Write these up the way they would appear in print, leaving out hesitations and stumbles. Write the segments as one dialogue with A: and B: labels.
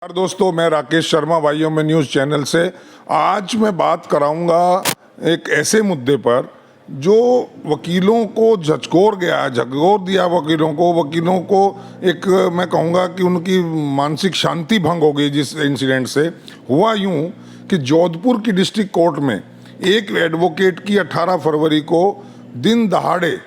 A: नमस्कार दोस्तों, मैं राकेश शर्मा भाइयों में न्यूज़ चैनल से। आज मैं बात कराऊंगा एक ऐसे मुद्दे पर जो वकीलों को झकझोर गया, झकझोर दिया वकीलों को एक मैं कहूंगा कि उनकी मानसिक शांति भंग हो गई। जिस इंसिडेंट से हुआ यूं कि जोधपुर की डिस्ट्रिक्ट कोर्ट में एक एडवोकेट की 18 फरवरी को दिन दहाड़े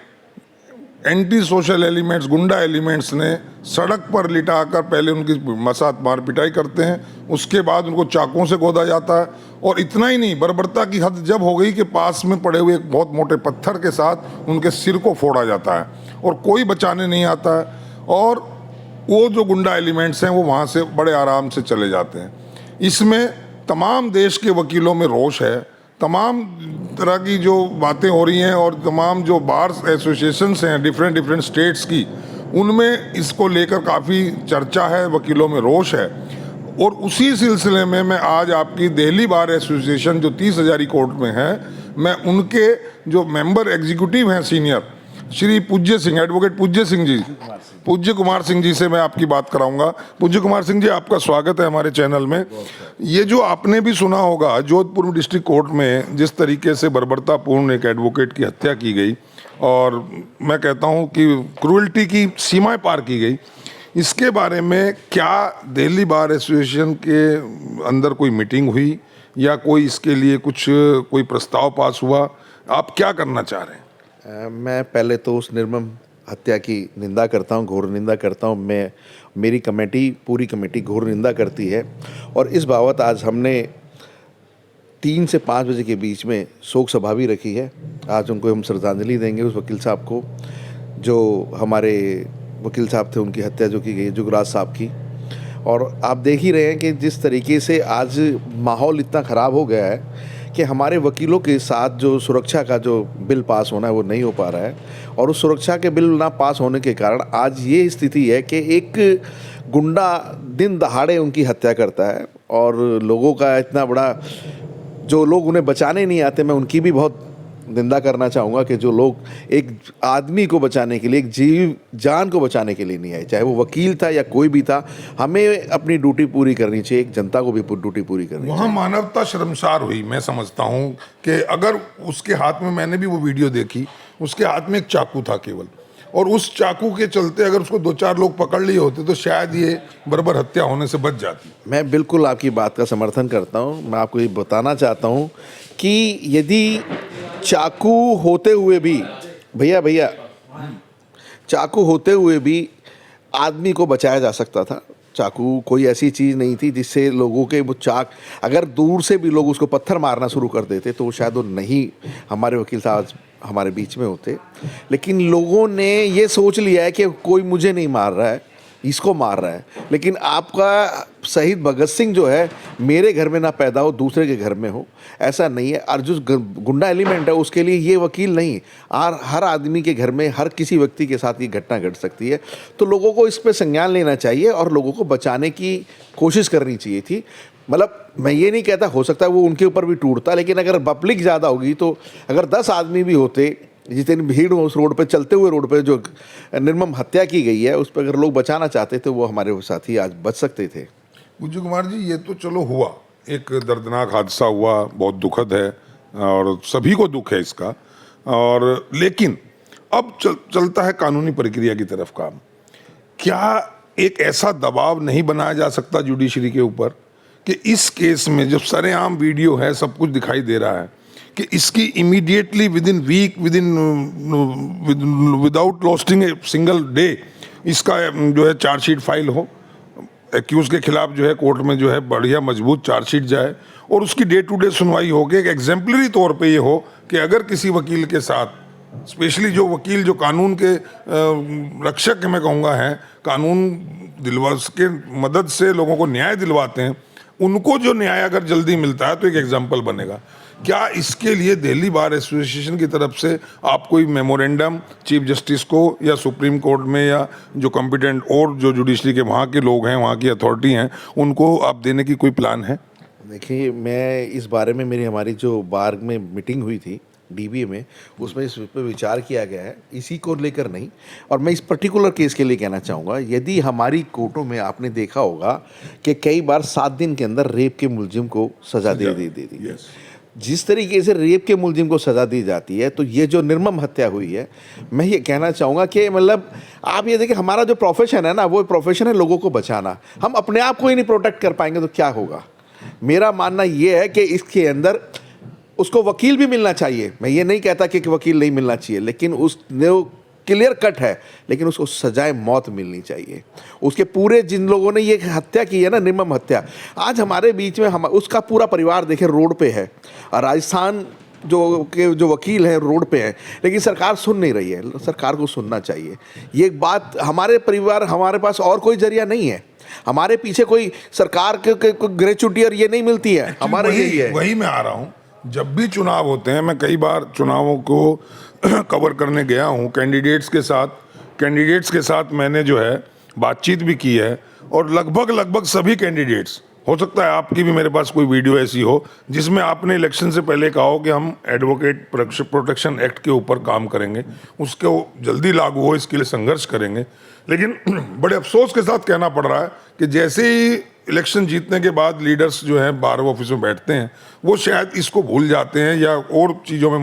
A: एंटी सोशल एलिमेंट्स, गुंडा एलिमेंट्स ने सड़क पर लिटाकर पहले उनकी मसात मार पिटाई करते हैं, उसके बाद उनको चाकुओं से गोदा जाता है। और इतना ही नहीं, बर्बरता की हद जब हो गई कि पास में पड़े हुए एक बहुत मोटे पत्थर के साथ उनके सिर को फोड़ा जाता है और कोई बचाने नहीं आता है। और वो जो गुंडा एलिमेंट्स हैं वो वहाँ से बड़े आराम से चले जाते हैं। इसमें तमाम देश के वकीलों में रोष है, तमाम तरह की जो बातें हो रही हैं और तमाम जो बार एसोसिएशंस हैं डिफरेंट स्टेट्स की, उनमें इसको लेकर काफ़ी चर्चा है, वकीलों में रोष है। और उसी सिलसिले में मैं आज आपकी दिल्ली बार एसोसिएशन जो 30 हजारी कोर्ट में है, मैं उनके जो मेंबर एग्जीक्यूटिव हैं सीनियर, श्री पूज्य सिंह, एडवोकेट पूज्य कुमार सिंह जी से मैं आपकी बात कराऊंगा। पूज्य कुमार सिंह जी, आपका स्वागत है हमारे चैनल में। ये जो आपने भी सुना होगा, जोधपुर डिस्ट्रिक्ट कोर्ट में जिस तरीके से बर्बरतापूर्ण एक एडवोकेट की हत्या की गई और मैं कहता हूँ कि क्रूअल्टी की सीमाएं पार की गई, इसके बारे में क्या दिल्ली बार एसोसिएशन के अंदर कोई मीटिंग हुई या कोई इसके लिए कोई प्रस्ताव पास हुआ? आप क्या करना चाह रहे हैं?
B: मैं पहले तो उस निर्मम हत्या की निंदा करता हूं, घोर निंदा करता हूं। मेरी पूरी कमेटी घोर निंदा करती है। और इस बाबत आज हमने 3 से 5 बजे के बीच में शोक सभा भी रखी है। आज उनको हम श्रद्धांजलि देंगे, उस वकील साहब को, जो हमारे वकील साहब थे, उनकी हत्या जो की गई, जुगराज साहब की। और आप देख ही रहे हैं कि जिस तरीके से आज माहौल इतना ख़राब हो गया है कि हमारे वकीलों के साथ जो सुरक्षा का जो बिल पास होना है वो नहीं हो पा रहा है। और उस सुरक्षा के बिल ना पास होने के कारण आज ये स्थिति है कि एक गुंडा दिन दहाड़े उनकी हत्या करता है। और लोगों का इतना बड़ा, जो लोग उन्हें बचाने नहीं आते, मैं उनकी भी बहुत निंदा करना चाहूँगा कि जो लोग एक आदमी को बचाने के लिए, एक जीव जान को बचाने के लिए नहीं आए, चाहे वो वकील था या कोई भी था। हमें अपनी ड्यूटी पूरी करनी चाहिए, एक जनता को भी ड्यूटी पूरी करनी चाहिए।
A: वहाँ मानवता शर्मसार हुई। मैं समझता हूँ कि अगर उसके हाथ में, मैंने भी वो वीडियो देखी, उसके हाथ में एक चाकू था केवल, और उस चाकू के चलते अगर उसको 2-4 लोग पकड़ लिए होते तो शायद ये बर्बर हत्या होने से बच जाती।
B: मैं बिल्कुल आपकी बात का समर्थन करता हूँ। मैं आपको ये बताना चाहता हूँ कि यदि चाकू होते हुए भी, भैया चाकू होते हुए भी आदमी को बचाया जा सकता था। चाकू कोई ऐसी चीज़ नहीं थी जिससे लोगों के वो अगर दूर से भी लोग उसको पत्थर मारना शुरू कर देते तो शायद वो नहीं, हमारे वकील साहब हमारे बीच में होते। लेकिन लोगों ने ये सोच लिया है कि कोई मुझे नहीं मार रहा है, इसको मार रहा है। लेकिन आपका शहीद भगत सिंह जो है, मेरे घर में ना पैदा हो, दूसरे के घर में हो, ऐसा नहीं है। और जो गुंडा एलिमेंट है उसके लिए ये वकील नहीं, और हर आदमी के घर में, हर किसी व्यक्ति के साथ ये घटना घट सकती है। तो लोगों को इस पर संज्ञान लेना चाहिए और लोगों को बचाने की कोशिश करनी चाहिए थी। मतलब मैं ये नहीं कहता, हो सकता है वो उनके ऊपर भी टूटता, लेकिन अगर पब्लिक ज़्यादा होगी तो अगर 10 आदमी भी होते, जितनी भीड़ उस रोड पे, चलते हुए रोड पे जो निर्मम हत्या की गई है, उस पर अगर लोग बचाना चाहते थे, वो हमारे साथी आज बच सकते थे।
A: पूज्य कुमार जी, ये तो चलो हुआ, एक दर्दनाक हादसा हुआ, बहुत दुखद है और सभी को दुख है इसका। और लेकिन अब चलता है कानूनी प्रक्रिया की तरफ काम। क्या एक ऐसा दबाव नहीं बनाया जा सकता जुडिशरी के ऊपर कि इस केस में जब सरेआम वीडियो है, सब कुछ दिखाई दे रहा है, कि इसकी immediately without losting a single day इसका जो है चार्जशीट फाइल हो, एक्यूज के खिलाफ जो है कोर्ट में जो है बढ़िया मजबूत चार्जशीट जाए और उसकी डे टू डे सुनवाई हो के एक एग्जाम्पलरी तौर पे ये हो कि अगर किसी वकील के साथ, स्पेशली जो वकील जो कानून के रक्षक मैं कहूँगा हैं, कानून के मदद से लोगों को न्याय दिलवाते हैं, उनको जो न्याय अगर जल्दी मिलता है तो एक एग्जाम्पल बनेगा। क्या इसके लिए दिल्ली बार एसोसिएशन की तरफ से आप कोई मेमोरेंडम चीफ जस्टिस को या सुप्रीम कोर्ट में या जो कॉम्पिटेंट और जो जुडिशरी के वहाँ के लोग हैं, वहाँ की अथॉरिटी हैं, उनको आप देने की कोई प्लान है?
B: देखिए, मैं इस बारे में हमारी जो बार में मीटिंग हुई थी, डीबीए में, उसमें इस पे विचार किया गया है, इसी को लेकर नहीं। और मैं इस पर्टिकुलर केस के लिए कहना चाहूँगा, यदि हमारी कोर्टों में आपने देखा होगा कि कई बार 7 दिन के अंदर रेप के मुलजिम को सज़ा दे दी।
A: Yes.
B: जिस तरीके से रेप के मुलजिम को सज़ा दी जाती है, तो ये जो निर्मम हत्या हुई है, मैं ये कहना चाहूँगा कि मतलब आप ये देखिए, हमारा जो प्रोफेशन है ना, वो प्रोफेशन है लोगों को बचाना। हम अपने आप को ही नहीं प्रोटेक्ट कर पाएंगे तो क्या होगा। मेरा मानना ये है कि इसके अंदर उसको वकील भी मिलना चाहिए। मैं ये नहीं कहता कि वकील नहीं मिलना चाहिए, लेकिन उसने क्लियर कट है, लेकिन उसको सजाए मौत मिलनी चाहिए। उसके पूरे जिन लोगों ने ये हत्या की है ना, निर्मम हत्या, आज हमारे बीच में हम उसका पूरा परिवार देखे रोड पे है, और राजस्थान जो वकील हैं रोड पे हैं, लेकिन सरकार सुन नहीं रही है। सरकार को सुनना चाहिए। ये बात हमारे परिवार, हमारे पास और कोई जरिया नहीं है, हमारे पीछे कोई सरकार के ग्रेचुटी और ये नहीं मिलती है, हमारे यही है।
A: वही मैं आ रहा हूँ, जब भी चुनाव होते हैं, मैं कई बार चुनावों को कवर करने गया हूँ, कैंडिडेट्स के साथ मैंने जो है बातचीत भी की है, और लगभग सभी कैंडिडेट्स, हो सकता है आपकी भी मेरे पास कोई वीडियो ऐसी हो जिसमें आपने इलेक्शन से पहले कहा हो कि हम एडवोकेट प्रोटेक्शन एक्ट के ऊपर काम करेंगे, उसको जल्दी लागू हो इसके लिए संघर्ष करेंगे। लेकिन बड़े अफसोस के साथ कहना पड़ रहा है कि जैसे ही इलेक्शन जीतने के बाद लीडर्स जो हैं बार ऑफिस में बैठते हैं, वो शायद इसको भूल जाते हैं या और चीज़ों में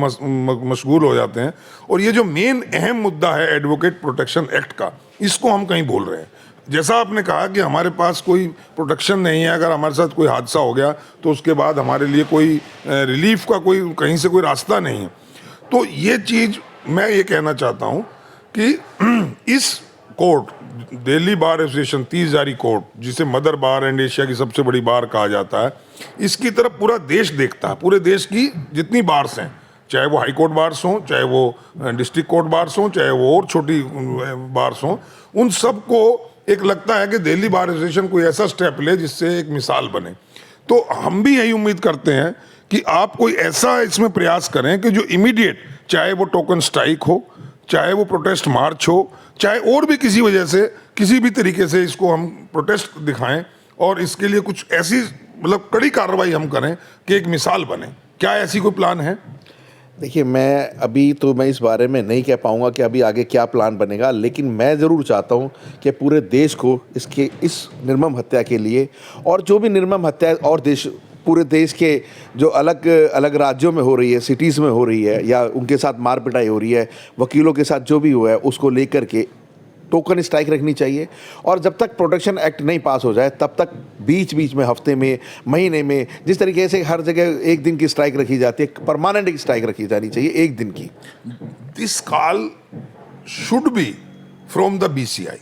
A: मशगूल हो जाते हैं, और ये जो मेन अहम मुद्दा है एडवोकेट प्रोटेक्शन एक्ट का, इसको हम कहीं भूल रहे हैं। जैसा आपने कहा कि हमारे पास कोई प्रोटेक्शन नहीं है, अगर हमारे साथ कोई हादसा हो गया तो उसके बाद हमारे लिए कोई रिलीफ का कोई कहीं से कोई रास्ता नहीं है। तो ये चीज़ मैं ये कहना चाहता हूँ कि इस कोर्ट, दिल्ली बार एसोसिएशन 30 जारी कोर्ट, जिसे मदर बार एंड एशिया की सबसे बड़ी बार कहा जाता है, इसकी तरफ पूरा देश देखता है। पूरे देश की जितनी बार्स हैं, चाहे वो हाई कोर्ट बार्स हों, चाहे वो डिस्ट्रिक्ट कोर्ट बार्स हों, चाहे वो और छोटी बार्स हों, उन सबको एक लगता है कि दिल्ली बार एसोसिएशन कोई ऐसा स्टेप ले जिससे एक मिसाल बने। तो हम भी यही उम्मीद करते हैं कि आप कोई ऐसा इसमें प्रयास करें कि जो इमीडिएट, चाहे वो टोकन स्ट्राइक हो, चाहे वो प्रोटेस्ट मार्च हो, चाहे और भी किसी वजह से, किसी भी तरीके से इसको हम प्रोटेस्ट दिखाएं, और इसके लिए कुछ ऐसी मतलब कड़ी कार्रवाई हम करें कि एक मिसाल बने। क्या ऐसी कोई प्लान है?
B: देखिए, मैं इस बारे में नहीं कह पाऊंगा कि अभी आगे क्या प्लान बनेगा, लेकिन मैं ज़रूर चाहता हूं कि पूरे देश को इस निर्मम हत्या के लिए, और जो भी निर्मम हत्या और पूरे देश के जो अलग अलग राज्यों में हो रही है, सिटीज़ में हो रही है, या उनके साथ मार पिटाई हो रही है, वकीलों के साथ जो भी हुआ है, उसको लेकर के टोकन स्ट्राइक रखनी चाहिए। और जब तक प्रोटेक्शन एक्ट नहीं पास हो जाए, तब तक बीच बीच में, हफ्ते में, महीने में, जिस तरीके से हर जगह 1 दिन की स्ट्राइक रखी जाती है, परमानेंट स्ट्राइक रखी जानी चाहिए 1 दिन की।
A: This call should be from the BCI,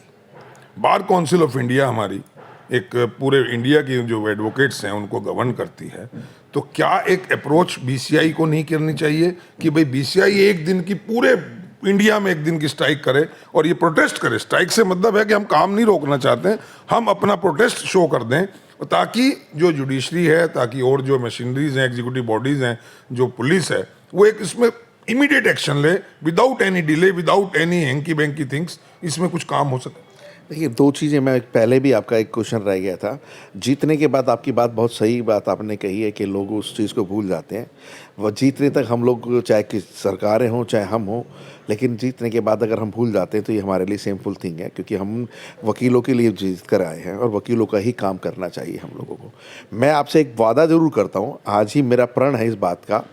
A: bar council of India. हमारी एक पूरे इंडिया की जो एडवोकेट्स हैं उनको गवर्न करती है, तो क्या एक अप्रोच BCI को नहीं करनी चाहिए कि भाई BCI 1 दिन की, पूरे इंडिया में 1 दिन की स्ट्राइक करे और ये प्रोटेस्ट करे। स्ट्राइक से मतलब है कि हम काम नहीं रोकना चाहते हैं, हम अपना प्रोटेस्ट शो कर दें, ताकि जो जुडिशरी है, ताकि और जो मशीनरीज हैं, एग्जीक्यूटिव बॉडीज हैं, जो पुलिस है, वो एक इसमें इमीडिएट एक्शन ले, without any delay, without any hanky banky things, इसमें कुछ काम हो सके।
B: देखिए, 2 चीज़ें, मैं पहले भी आपका एक क्वेश्चन रह गया था, जीतने के बाद आपकी बात बहुत सही बात आपने कही है कि लोग उस चीज़ को भूल जाते हैं। वह जीतने तक हम लोग, चाहे कि सरकारें हों चाहे हम हों, लेकिन जीतने के बाद अगर हम भूल जाते हैं तो ये हमारे लिए सेमफुल थिंग है, क्योंकि हम वकीलों के लिए जीत कर आए हैं और वकीलों का ही काम करना चाहिए हम लोगों को। मैं आपसे एक वादा ज़रूर करता हूँ, आज ही मेरा प्रण है इस बात का,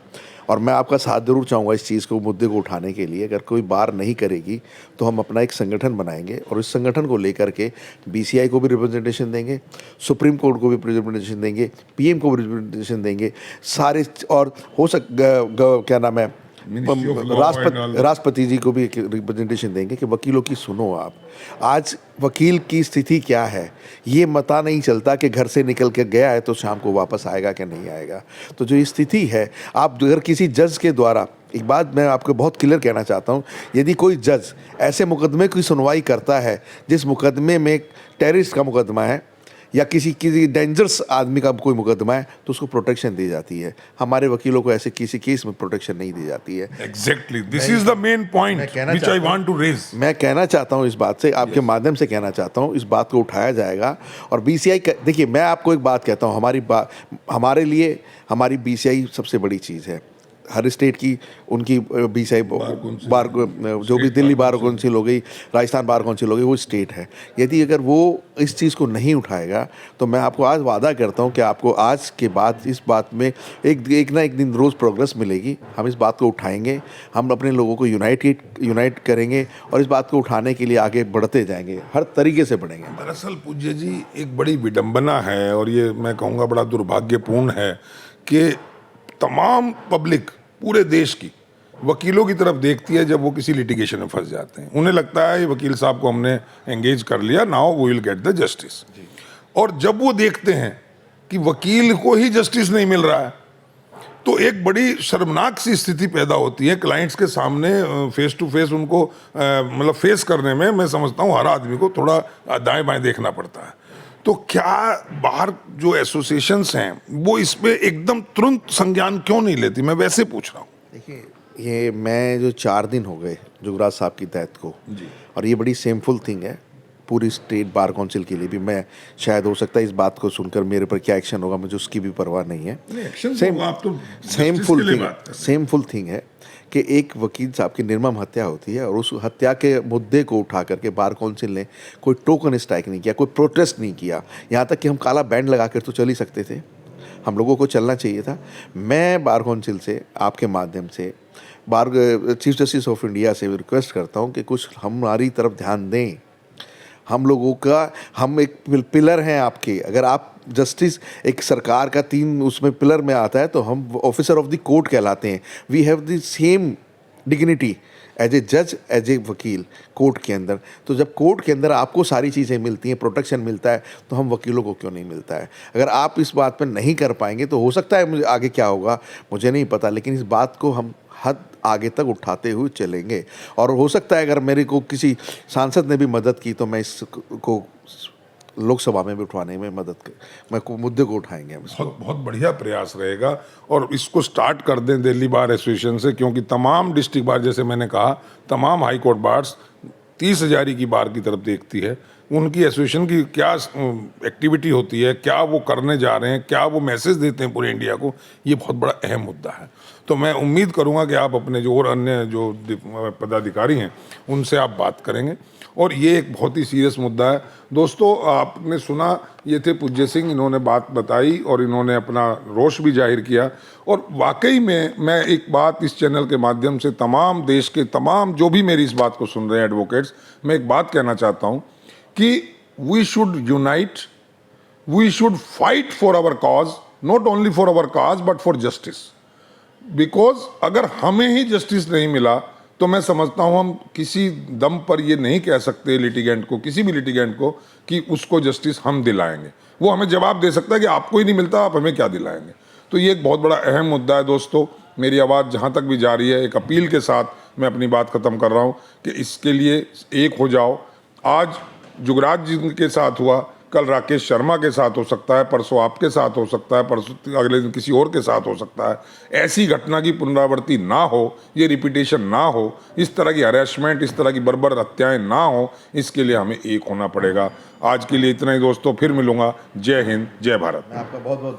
B: और मैं आपका साथ ज़रूर चाहूँगा इस चीज़ को, मुद्दे को उठाने के लिए। अगर कोई बार नहीं करेगी तो हम अपना एक संगठन बनाएंगे, और इस संगठन को लेकर के BCI को भी रिप्रेजेंटेशन देंगे, सुप्रीम कोर्ट को भी रिप्रेजेंटेशन देंगे, PM को भी रिप्रेजेंटेशन देंगे, सारे, और हो क्या नाम है, राष्ट्रपति जी को भी रिप्रेजेंटेशन देंगे कि वकीलों की सुनो आप। आज वकील की स्थिति क्या है, ये पता नहीं चलता कि घर से निकल के गया है तो शाम को वापस आएगा कि नहीं आएगा। तो जो स्थिति है, आप अगर किसी जज के द्वारा, एक बात मैं आपको बहुत क्लियर कहना चाहता हूँ, यदि कोई जज ऐसे मुकदमे की सुनवाई करता है जिस मुकदमे में टेररिस्ट का मुकदमा है या किसी डेंजरस आदमी का कोई मुकदमा है, तो उसको प्रोटेक्शन दी जाती है। हमारे वकीलों को ऐसे किसी केस में प्रोटेक्शन नहीं दी जाती है।
A: Exactly, this is the main point which I want to raise.
B: मैं कहना चाहता हूँ इस बात से, आपके माध्यम से कहना चाहता हूँ, इस बात को उठाया जाएगा। और BCI, देखिए, मैं आपको एक बात कहता हूँ, हमारे लिए हमारी BCI सबसे बड़ी चीज़ है। हर स्टेट की उनकी BCI बार जो भी दिल्ली बार काउंसिल हो गई, राजस्थान बार काउंसिल हो गई, वो स्टेट है। यदि अगर वो इस चीज़ को नहीं उठाएगा तो मैं आपको आज वादा करता हूँ कि आपको आज के बाद इस बात में एक ना एक दिन रोज़ प्रोग्रेस मिलेगी। हम इस बात को उठाएंगे, हम अपने लोगों को यूनाइट करेंगे और इस बात को उठाने के लिए आगे बढ़ते जाएंगे, हर तरीके से बढ़ेंगे।
A: दरअसल पूज्य जी एक बड़ी विडंबना है और ये मैं कहूँगा बड़ा दुर्भाग्यपूर्ण है कि तमाम पब्लिक पूरे देश की वकीलों की तरफ देखती है जब वो किसी लिटिगेशन में फंस जाते हैं। उन्हें लगता है ये वकील साहब को हमने एंगेज कर लिया, now we will get the justice. और जब वो देखते हैं कि वकील को ही जस्टिस नहीं मिल रहा है तो एक बड़ी शर्मनाक सी स्थिति पैदा होती है क्लाइंट्स के सामने। फेस टू फेस उनको मतलब फेस करने में मैं समझता हूँ हर आदमी को थोड़ा दाएं बाएं देखना पड़ता है। तो क्या बाहर जो एसोसिएशंस हैं वो इस पे एकदम तुरंत संज्ञान क्यों नहीं लेती, मैं वैसे पूछ रहा हूँ।
B: देखिए, ये मैं जो 4 दिन हो गए जुगराज साहब की डेथ को, और ये बड़ी सेमफुल थिंग है पूरी स्टेट बार काउंसिल के लिए भी। मैं शायद हो सकता है इस बात को सुनकर मेरे पर क्या एक्शन होगा मुझे उसकी भी परवाह नहीं है। सेमफुल थिंग है कि एक वकील साहब की निर्मम हत्या होती है और उस हत्या के मुद्दे को उठा करके बार काउंसिल ने कोई टोकन स्ट्राइक नहीं किया, कोई प्रोटेस्ट नहीं किया। यहाँ तक कि हम काला बैंड लगा कर तो चल ही सकते थे, हम लोगों को चलना चाहिए था। मैं बार काउंसिल से आपके माध्यम से चीफ जस्टिस ऑफ इंडिया से रिक्वेस्ट करता हूँ कि कुछ हमारी तरफ ध्यान दें। हम लोगों का हम एक पिलर हैं आपके। अगर आप जस्टिस एक सरकार का 3 उसमें पिलर में आता है तो हम ऑफिसर ऑफ द कोर्ट कहलाते हैं। We have the same dignity as a जज, एज ए वकील कोर्ट के अंदर। तो जब कोर्ट के अंदर आपको सारी चीज़ें मिलती हैं, प्रोटेक्शन मिलता है, तो हम वकीलों को क्यों नहीं मिलता है? अगर आप इस बात पर नहीं कर पाएंगे तो हो सकता है मुझे आगे क्या होगा मुझे नहीं पता, लेकिन इस बात को हम हद आगे तक उठाते हुए चलेंगे। और हो सकता है अगर मेरे को किसी सांसद ने भी मदद की तो मैं इसको लोकसभा में भी उठवाने में मुद्दे को उठाएंगे।
A: बहुत बहुत बढ़िया प्रयास रहेगा और इसको स्टार्ट कर दें दिल्ली बार एसोसिएशन से, क्योंकि तमाम डिस्ट्रिक्ट बार जैसे मैंने कहा तमाम हाई कोर्ट बार्स 30,000 की बार की तरफ देखती है। उनकी एसोसिएशन की क्या एक्टिविटी होती है, क्या वो करने जा रहे हैं, क्या वो मैसेज देते हैं पूरे इंडिया को, ये बहुत बड़ा अहम मुद्दा है। तो मैं उम्मीद करूंगा कि आप अपने जो और अन्य जो पदाधिकारी हैं उनसे आप बात करेंगे और ये एक बहुत ही सीरियस मुद्दा है। दोस्तों आपने सुना, ये थे पूज्य सिंह, इन्होंने बात बताई और इन्होंने अपना रोष भी जाहिर किया। और वाकई में मैं एक बात इस चैनल के माध्यम से तमाम देश के तमाम जो भी मेरी इस बात को सुन रहे हैं एडवोकेट्स, मैं एक बात कहना चाहता हूँ कि we should unite, we should fight for our cause, not only for our cause but for justice. Because अगर हमें ही जस्टिस नहीं मिला तो मैं समझता हूं हम किसी दम पर ये नहीं कह सकते लिटिगेंट को, किसी भी लिटिगेंट को, कि उसको जस्टिस हम दिलाएंगे। वो हमें जवाब दे सकता है कि आपको ही नहीं मिलता, आप हमें क्या दिलाएंगे। तो ये एक बहुत बड़ा अहम मुद्दा है। दोस्तों मेरी आवाज़ जहां तक भी जा रही है, एक अपील के साथ मैं अपनी बात ख़त्म कर रहा हूं कि इसके लिए एक हो जाओ। आज जुगराज जी के साथ हुआ, कल राकेश शर्मा के साथ हो सकता है, परसों आपके साथ हो सकता है, परसों अगले दिन किसी और के साथ हो सकता है। ऐसी घटना की पुनरावृत्ति ना हो, ये रिपीटेशन ना हो, इस तरह की हरेसमेंट, इस तरह की बर्बर हत्याएं ना हो, इसके लिए हमें एक होना पड़ेगा। आज के लिए इतना ही दोस्तों, फिर मिलूंगा। जय हिंद, जय भारत।
B: आपका बहुत बहुत